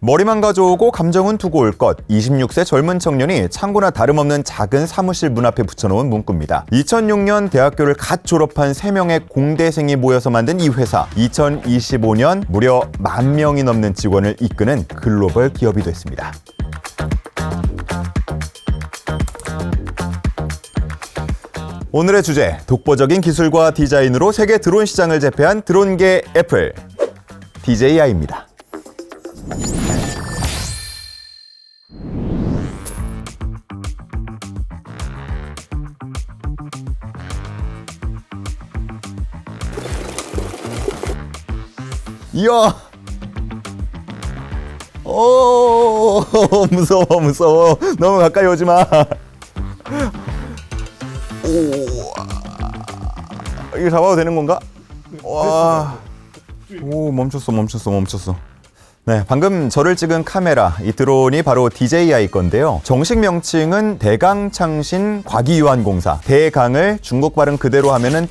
머리만 가져오고 감정은 두고 올 것. 26세 젊은 청년이 창고나 다름없는 작은 사무실 문 앞에 붙여놓은 문구입니다. 2006년 대학교를 갓 졸업한 3명의 공대생이 모여서 만든 이 회사. 2025년 무려 10,000명이 넘는 직원을 이끄는 글로벌 기업이 됐습니다. 오늘의 주제, 독보적인 기술과 디자인으로 세계 드론 시장을 제패한 드론계 애플, DJI입니다. 이야! 오, 무서워. 너무 가까이 오지 마. 이거 잡아도 되는 건가? 와. 오, 멈췄어. 네, 방금 저를 찍은 카메라, 이 드론이 바로 DJI 건데요. 정식 명칭은 대강창신 과기유한공사. 대강을 중국 발음 그대로 하면은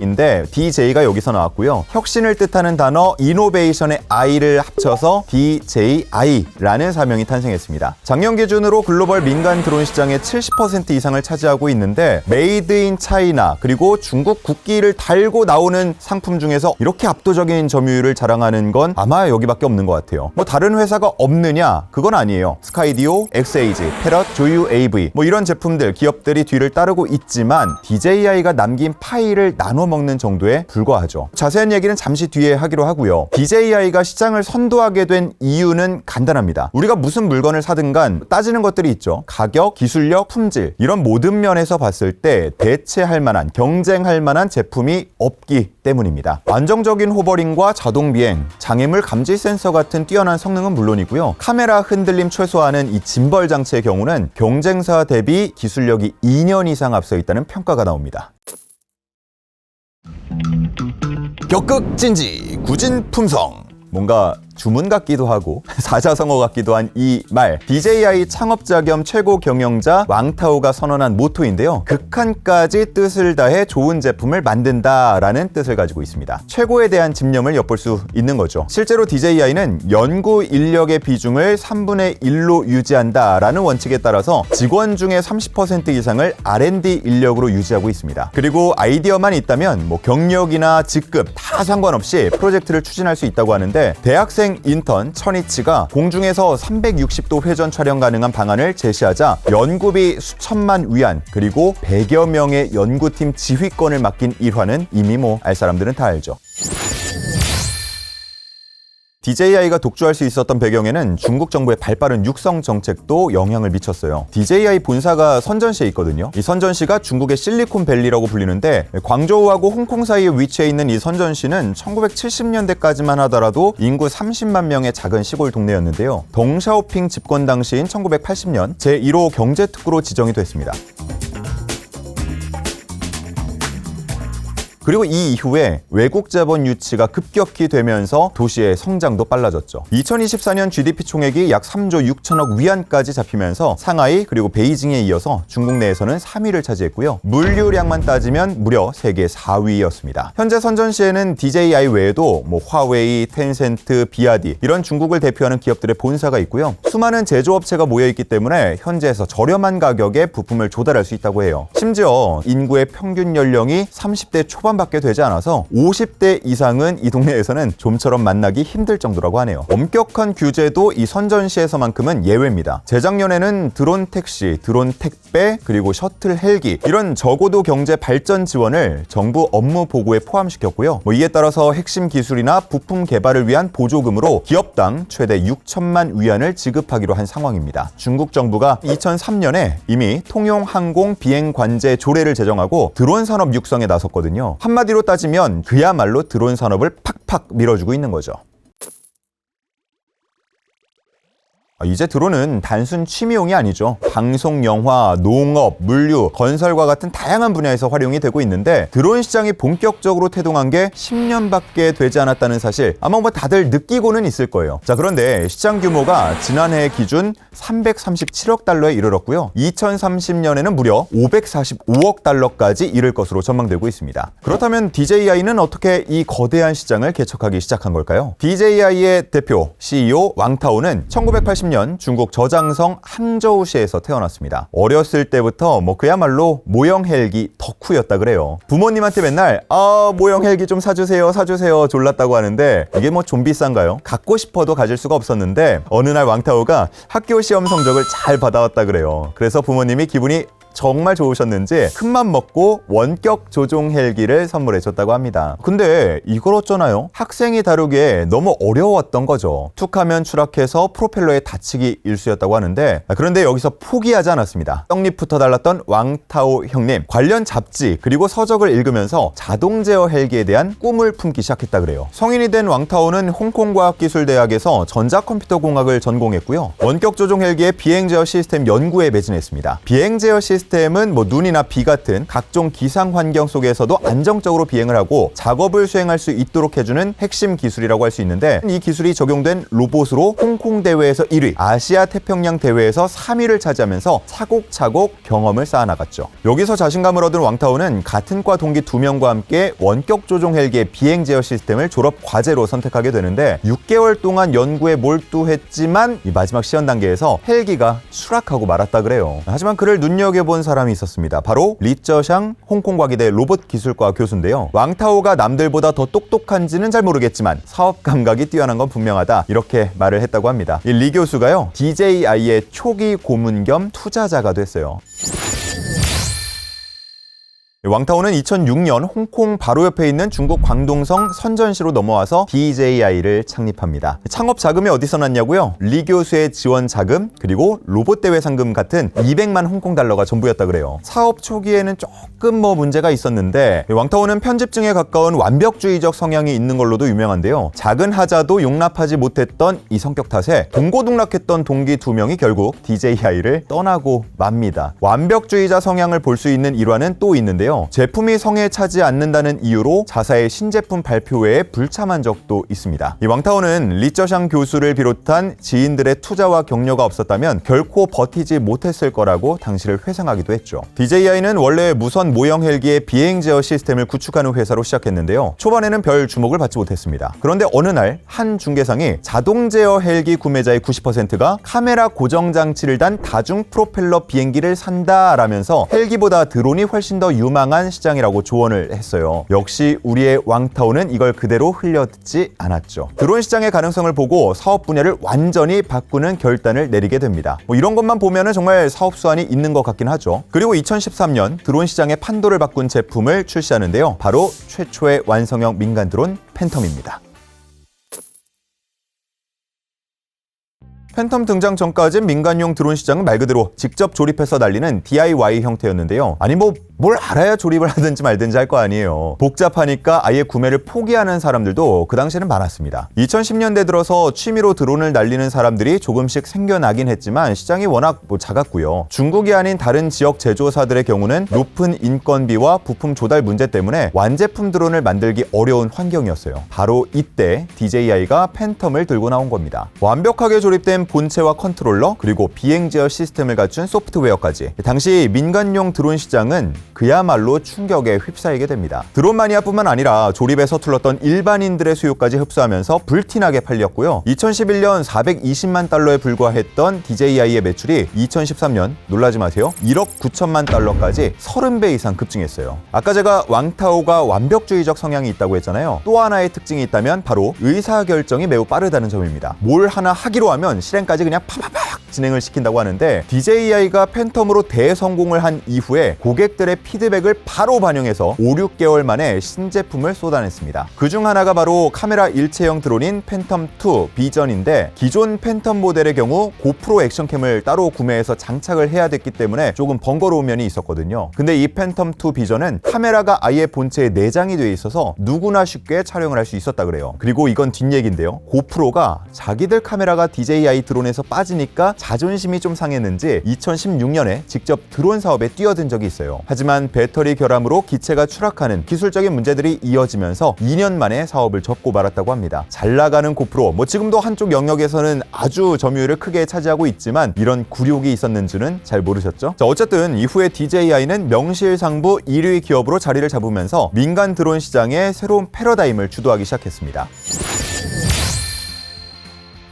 인데 DJ가 여기서 나왔고요. 혁신을 뜻하는 단어 이노베이션의 I를 합쳐서 DJI라는 사명이 탄생했습니다. 작년 기준으로 글로벌 민간 드론 시장의 70% 이상을 차지하고 있는데 메이드 인 차이나 그리고 중국 국기를 달고 나오는 상품 중에서 이렇게 압도적인 점유율을 자랑하는 건 아마 여기밖에 없는 것 같아요. 뭐 다른 회사가 없느냐? 그건 아니에요. 스카이디오, 엑세이지, 패럿, 조유 AV 뭐 이런 제품들, 기업들이 뒤를 따르고 있지만 DJI가 남긴 파일을 나눠 먹는 정도에 불과하죠. 자세한 얘기는 잠시 뒤에 하기로 하고요. DJI가 시장을 선도하게 된 이유는 간단합니다. 우리가 무슨 물건을 사든 간 따지는 것들이 있죠. 가격, 기술력, 품질 이런 모든 면에서 봤을 때 대체할 만한, 경쟁할 만한 제품이 없기 때문입니다. 안정적인 호버링과 자동 비행, 장애물 감지 센서 같은 뛰어난 성능은 물론이고요. 카메라 흔들림 최소화하는 이 짐벌 장치의 경우는 경쟁사 대비 기술력이 2년 이상 앞서 있다는 평가가 나옵니다. 격극진지, 구진품성. 뭔가 주문 같기도 하고 사자성어 같기도 한 이 말, DJI 창업자 겸 최고 경영자 왕타오가 선언한 모토인데요. 극한까지 뜻을 다해 좋은 제품을 만든다라는 뜻을 가지고 있습니다. 최고에 대한 집념을 엿볼 수 있는 거죠. 실제로 DJI는 연구 인력의 비중을 3분의 1로 유지한다라는 원칙에 따라서 직원 중에 30% 이상을 R&D 인력으로 유지하고 있습니다. 그리고 아이디어만 있다면 뭐 경력이나 직급 다 상관없이 프로젝트를 추진할 수 있다고 하는데, 대학생 인턴 천이치가 공중에서 360도 회전 촬영 가능한 방안을 제시하자 연구비 수천만 위안 그리고 100여 명의 연구팀 지휘권을 맡긴 일화는 이미 뭐 알 사람들은 다 알죠. DJI가 독주할 수 있었던 배경에는 중국 정부의 발빠른 육성 정책도 영향을 미쳤어요. DJI 본사가 선전시에 있거든요. 이 선전시가 중국의 실리콘밸리라고 불리는데, 광저우하고 홍콩 사이에 위치해 있는 이 선전시는 1970년대까지만 하더라도 인구 30만 명의 작은 시골 동네였는데요. 덩샤오핑 집권 당시인 1980년 제1호 경제특구로 지정이 됐습니다. 그리고 이 이후에 외국 자본 유치가 급격히 되면서 도시의 성장도 빨라졌죠. 2024년 GDP 총액이 약 3조 6천억 위안까지 잡히면서 상하이 그리고 베이징에 이어서 중국 내에서는 3위를 차지했고요. 물류량만 따지면 무려 세계 4위였습니다. 현재 선전시에는 DJI 외에도 뭐 화웨이, 텐센트, 비아디 이런 중국을 대표하는 기업들의 본사가 있고요. 수많은 제조업체가 모여있기 때문에 현지에서 저렴한 가격에 부품을 조달할 수 있다고 해요. 심지어 인구의 평균 연령이 30대 초반 밖에 되지 않아서 50대 이상은 이 동네에서는 좀처럼 만나기 힘들 정도라고 하네요. 엄격한 규제도 이 선전시에서만큼은 예외입니다. 재작년에는 드론 택시, 드론 택배, 그리고 셔틀 헬기 이런 저고도 경제 발전 지원을 정부 업무 보고에 포함시켰고요. 이에 따라서 핵심 기술이나 부품 개발을 위한 보조금으로 기업당 최대 6천만 위안을 지급하기로 한 상황입니다. 중국 정부가 2003년에 이미 통용 항공 비행 관제 조례를 제정하고 드론 산업 육성에 나섰거든요. 한마디로 따지면 그야말로 드론 산업을 팍팍 밀어주고 있는 거죠. 이제 드론은 단순 취미용이 아니죠. 방송, 영화, 농업, 물류, 건설과 같은 다양한 분야에서 활용이 되고 있는데 드론 시장이 본격적으로 태동한 게 10년밖에 되지 않았다는 사실 아마 다들 느끼고는 있을 거예요. 자, 그런데 시장 규모가 지난해 기준 337억 달러에 이르렀고요. 2030년에는 무려 545억 달러까지 이를 것으로 전망되고 있습니다. 그렇다면 DJI는 어떻게 이 거대한 시장을 개척하기 시작한 걸까요? DJI의 대표, CEO 왕타오는 1980년 중국 저장성 항저우시에서 태어났습니다. 어렸을 때부터 그야말로 모형 헬기 덕후였다 그래요. 부모님한테 맨날 모형 헬기 좀 사주세요 졸랐다고 하는데 이게 좀 비싼가요? 갖고 싶어도 가질 수가 없었는데 어느 날 왕타오가 학교 시험 성적을 잘 받아왔다 그래요. 그래서 부모님이 기분이 정말 좋으셨는지 큰맘 먹고 원격 조종 헬기를 선물해 줬다고 합니다. 근데 이걸 어쩌나요? 학생이 다루기에 너무 어려웠던 거죠. 툭하면 추락해서 프로펠러에 다치기 일쑤였다고 하는데 그런데 여기서 포기하지 않았습니다. 떡잎부터 달랐던 왕타오 형님, 관련 잡지 그리고 서적을 읽으면서 자동 제어 헬기에 대한 꿈을 품기 시작했다 그래요. 성인이 된 왕타오는 홍콩과학기술대학에서 전자컴퓨터공학을 전공했고요. 원격 조종 헬기의 비행 제어 시스템 연구에 매진했습니다. 비행 제어 시스템은 눈이나 비 같은 각종 기상 환경 속에서도 안정적으로 비행을 하고 작업을 수행할 수 있도록 해주는 핵심 기술이라고 할 수 있는데 이 기술이 적용된 로봇으로 홍콩 대회에서 1위, 아시아 태평양 대회에서 3위를 차지하면서 차곡차곡 경험을 쌓아나갔죠. 여기서 자신감을 얻은 왕타오는 같은 과 동기 2명과 함께 원격 조종 헬기의 비행 제어 시스템을 졸업 과제로 선택하게 되는데 6개월 동안 연구에 몰두했지만 이 마지막 시연 단계에서 헬기가 추락하고 말았다 그래요. 하지만 그를 눈여겨본 사람이 있었습니다. 바로 리쩌샹 홍콩과기대 로봇 기술과 교수인데요. 왕타오가 남들보다 더 똑똑한지는 잘 모르겠지만 사업 감각이 뛰어난 건 분명하다, 이렇게 말을 했다고 합니다. 이 리 교수가요, DJI의 초기 고문 겸 투자자가 됐어요. 왕타오는 2006년 홍콩 바로 옆에 있는 중국 광동성 선전시로 넘어와서 DJI를 창립합니다. 창업 자금이 어디서 났냐고요? 리 교수의 지원 자금 그리고 로봇 대회 상금 같은 200만 홍콩 달러가 전부였다 그래요. 사업 초기에는 조금 문제가 있었는데 왕타오는 편집증에 가까운 완벽주의적 성향이 있는 걸로도 유명한데요. 작은 하자도 용납하지 못했던 이 성격 탓에 동고동락했던 동기 2명이 결국 DJI를 떠나고 맙니다. 완벽주의자 성향을 볼 수 있는 일화는 또 있는데요. 제품이 성에 차지 않는다는 이유로 자사의 신제품 발표 외에 불참한 적도 있습니다. 이 왕타오는 리쩌샹 교수를 비롯한 지인들의 투자와 격려가 없었다면 결코 버티지 못했을 거라고 당시를 회상하기도 했죠. DJI는 원래 무선 모형 헬기의 비행 제어 시스템을 구축하는 회사로 시작했는데요. 초반에는 별 주목을 받지 못했습니다. 그런데 어느 날 한 중개상이 자동 제어 헬기 구매자의 90%가 카메라 고정 장치를 단 다중 프로펠러 비행기를 산다라면서 헬기보다 드론이 훨씬 더 유망한 시장이라고 조언을 했어요. 역시 우리의 왕타오는 이걸 그대로 흘려듣지 않았죠. 드론 시장의 가능성을 보고 사업 분야를 완전히 바꾸는 결단을 내리게 됩니다. 이런 것만 보면은 정말 사업 수완이 있는 것 같긴 하죠. 그리고 2013년 드론 시장의 판도를 바꾼 제품을 출시하는데요. 바로 최초의 완성형 민간 드론 팬텀입니다. 팬텀 등장 전까진 민간용 드론 시장은 말 그대로 직접 조립해서 날리는 DIY 형태였는데요. 아니 뭘 알아야 조립을 하든지 말든지 할 거 아니에요. 복잡하니까 아예 구매를 포기하는 사람들도 그 당시에는 많았습니다. 2010년대 들어서 취미로 드론을 날리는 사람들이 조금씩 생겨나긴 했지만 시장이 워낙 작았고요. 중국이 아닌 다른 지역 제조사들의 경우는 높은 인건비와 부품 조달 문제 때문에 완제품 드론을 만들기 어려운 환경이었어요. 바로 이때 DJI가 팬텀을 들고 나온 겁니다. 완벽하게 조립된 본체와 컨트롤러 그리고 비행 제어 시스템을 갖춘 소프트웨어까지, 당시 민간용 드론 시장은 그야말로 충격에 휩싸이게 됩니다. 드론 마니아뿐만 아니라 조립에 서툴렀던 일반인들의 수요까지 흡수하면서 불티나게 팔렸고요. 2011년 420만 달러에 불과했던 DJI의 매출이 2013년 놀라지 마세요, 1억 9천만 달러까지 30배 이상 급증했어요. 아까 제가 왕타오가 완벽주의적 성향이 있다고 했잖아요. 또 하나의 특징이 있다면 바로 의사결정이 매우 빠르다는 점입니다. 뭘 하나 하기로 하면 실행까지 그냥 파파팍 진행을 시킨다고 하는데 DJI가 팬텀으로 대성공을 한 이후에 고객들의 피드백을 바로 반영해서 5, 6개월 만에 신제품을 쏟아냈습니다. 그중 하나가 바로 카메라 일체형 드론인 팬텀2 비전인데, 기존 팬텀 모델의 경우 고프로 액션캠을 따로 구매해서 장착을 해야 됐기 때문에 조금 번거로운 면이 있었거든요. 근데 이 팬텀2 비전은 카메라가 아예 본체에 내장이 되어 있어서 누구나 쉽게 촬영을 할 수 있었다 그래요. 그리고 이건 뒷얘기인데요. 고프로가 자기들 카메라가 DJI DJI 드론에서 빠지니까 자존심이 좀 상했는지 2016년에 직접 드론 사업에 뛰어든 적이 있어요. 하지만 배터리 결함으로 기체가 추락하는 기술적인 문제들이 이어지면서 2년 만에 사업을 접고 말았다고 합니다. 잘 나가는 고프로, 지금도 한쪽 영역에서는 아주 점유율을 크게 차지하고 있지만 이런 굴욕이 있었는 줄은 잘 모르셨죠? 자, 어쨌든 이후에 DJI는 명실상부 1위 기업으로 자리를 잡으면서 민간 드론 시장의 새로운 패러다임을 주도하기 시작했습니다.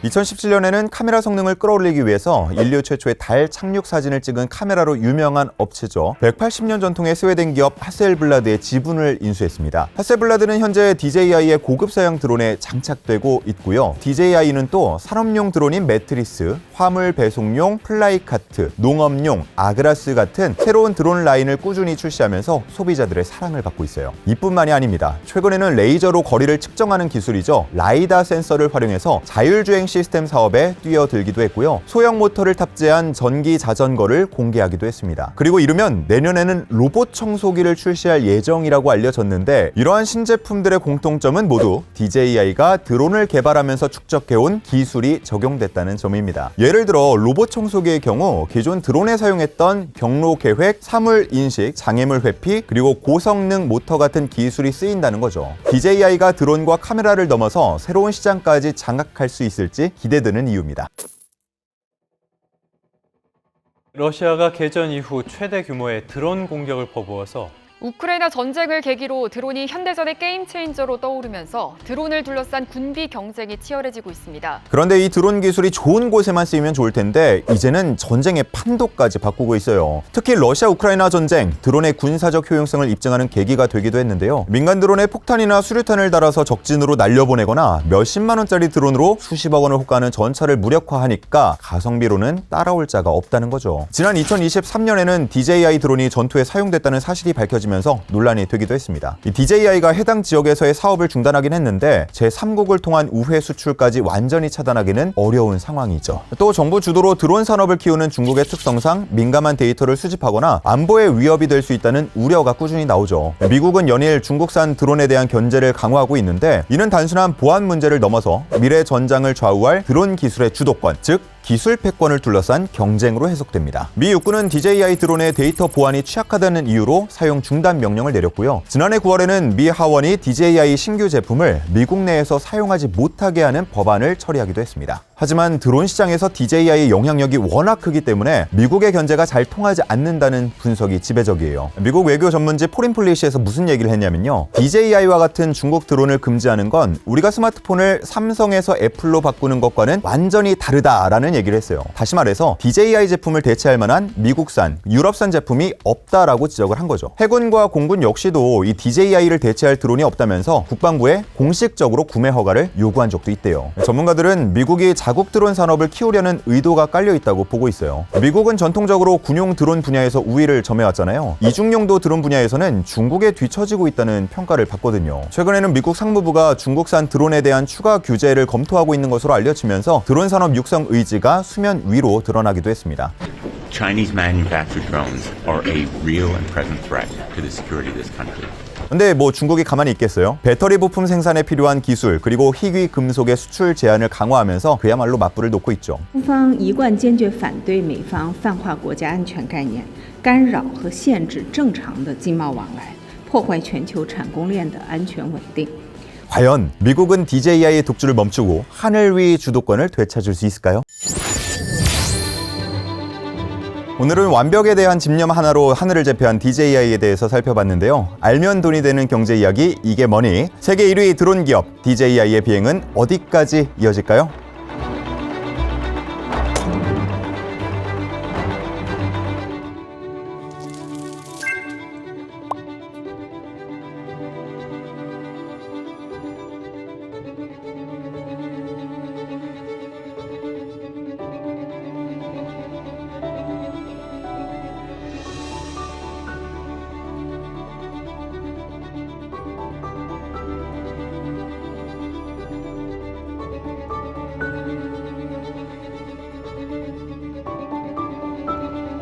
2017년에는 카메라 성능을 끌어올리기 위해서 인류 최초의 달 착륙 사진을 찍은 카메라로 유명한 업체죠. 180년 전통의 스웨덴 기업 하셀블라드의 지분을 인수했습니다. 하셀블라드는 현재 DJI의 고급 사양 드론에 장착되고 있고요. DJI는 또 산업용 드론인 매트리스, 화물 배송용 플라이카트, 농업용 아그라스 같은 새로운 드론 라인을 꾸준히 출시하면서 소비자들의 사랑을 받고 있어요. 이뿐만이 아닙니다. 최근에는 레이저로 거리를 측정하는 기술이죠. 라이다 센서를 활용해서 자율주행 시스템 사업에 뛰어들기도 했고요. 소형 모터를 탑재한 전기 자전거를 공개하기도 했습니다. 그리고 이르면 내년에는 로봇 청소기를 출시할 예정이라고 알려졌는데 이러한 신제품들의 공통점은 모두 DJI가 드론을 개발하면서 축적해온 기술이 적용됐다는 점입니다. 예를 들어 로봇 청소기의 경우 기존 드론에 사용했던 경로 계획, 사물 인식, 장애물 회피, 그리고 고성능 모터 같은 기술이 쓰인다는 거죠. DJI가 드론과 카메라를 넘어서 새로운 시장까지 장악할 수 있을지 기대되는 이유입니다. 러시아가 개전 이후 최대 규모의 드론 공격을 퍼부어서 우크라이나 전쟁을 계기로 드론이 현대전의 게임 체인저로 떠오르면서 드론을 둘러싼 군비 경쟁이 치열해지고 있습니다. 그런데 이 드론 기술이 좋은 곳에만 쓰이면 좋을 텐데 이제는 전쟁의 판도까지 바꾸고 있어요. 특히 러시아 우크라이나 전쟁, 드론의 군사적 효용성을 입증하는 계기가 되기도 했는데요. 민간 드론에 폭탄이나 수류탄을 달아서 적진으로 날려보내거나 몇십만 원짜리 드론으로 수십억 원을 호가하는 전차를 무력화하니까 가성비로는 따라올 자가 없다는 거죠. 지난 2023년에는 DJI 드론이 전투에 사용됐다는 사실이 밝혀지면서 논란이 되기도 했습니다. 이 DJI가 해당 지역에서의 사업을 중단하긴 했는데 제3국을 통한 우회 수출까지 완전히 차단하기는 어려운 상황이죠. 또 정부 주도로 드론 산업을 키우는 중국의 특성상 민감한 데이터를 수집하거나 안보에 위협이 될 수 있다는 우려가 꾸준히 나오죠. 미국은 연일 중국산 드론에 대한 견제를 강화하고 있는데 이는 단순한 보안 문제를 넘어서 미래 전장을 좌우할 드론 기술의 주도권, 즉 기술 패권을 둘러싼 경쟁으로 해석됩니다. 미 육군은 DJI 드론의 데이터 보안이 취약하다는 이유로 사용 중단 명령을 내렸고요. 지난해 9월에는 미 하원이 DJI 신규 제품을 미국 내에서 사용하지 못하게 하는 법안을 처리하기도 했습니다. 하지만 드론 시장에서 DJI의 영향력이 워낙 크기 때문에 미국의 견제가 잘 통하지 않는다는 분석이 지배적이에요. 미국 외교 전문지 포린폴리시에서 무슨 얘기를 했냐면요. DJI와 같은 중국 드론을 금지하는 건 우리가 스마트폰을 삼성에서 애플로 바꾸는 것과는 완전히 다르다라는 얘기를 했어요. 다시 말해서 DJI 제품을 대체할 만한 미국산, 유럽산 제품이 없다라고 지적을 한 거죠. 해군과 공군 역시도 이 DJI를 대체할 드론이 없다면서 국방부에 공식적으로 구매 허가를 요구한 적도 있대요. 전문가들은 미국이 자국 드론 산업을 키우려는 의도가 깔려 있다고 보고 있어요. 미국은 전통적으로 군용 드론 분야에서 우위를 점해왔잖아요. 이중용도 드론 분야에서는 중국에 뒤처지고 있다는 평가를 받거든요. 최근에는 미국 상무부가 중국산 드론에 대한 추가 규제를 검토하고 있는 것으로 알려지면서 드론 산업 육성 의지가 수면 위로 드러나기도 했습니다. Chinese manufactured drones are a real and present threat to the security of this country. 근데 중국이 가만히 있겠어요? 배터리 부품 생산에 필요한 기술 그리고 희귀 금속의 수출 제한을 강화하면서 그야말로 맞불을 놓고 있죠. 中方一贯坚决反对美方泛化国家安全概念，干扰和限制正常的经贸往来，破坏全球产供链的安全稳定。 과연 미국은 DJI의 독주를 멈추고 하늘 위 주도권을 되찾을 수 있을까요? 오늘은 완벽에 대한 집념 하나로 하늘을 제패한 DJI에 대해서 살펴봤는데요. 알면 돈이 되는 경제 이야기, 이게 뭐니? 세계 1위 드론 기업 DJI의 비행은 어디까지 이어질까요?